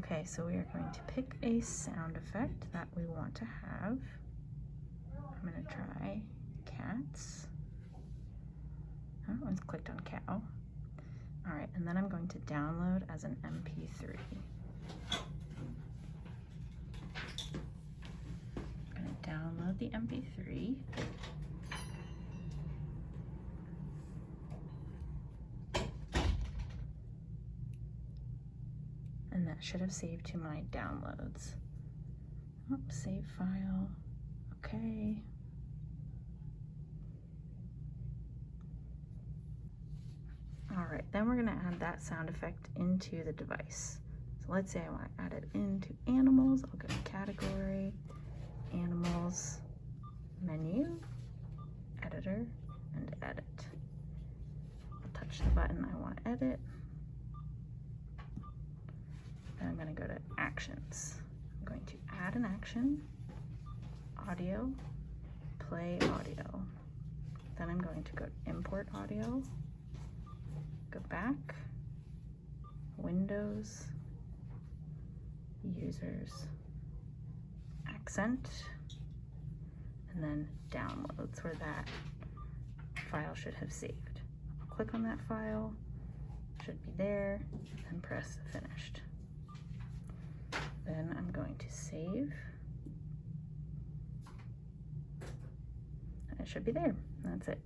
Okay, so we are going to pick a sound effect that we want to have. I'm going to try cats. Oh, it's clicked on cow. All right, and then I'm going to download as an MP3. I'm going to download the MP3. And that should have saved to my downloads. Oh, save file. Okay. All right, then we're gonna add that sound effect into the device. So let's say I want to add it into animals. I'll go to category, animals, menu, editor, and edit. I'll touch the button I want to edit. Then I'm going to go to actions. I'm going to add an action, audio, play audio. Then I'm going to go to import audio, go back, Windows, users, accent, and then downloads where that file should have saved. I'll click on that file, should be there, and press finished. Then I'm going to save, and it should be there. That's it.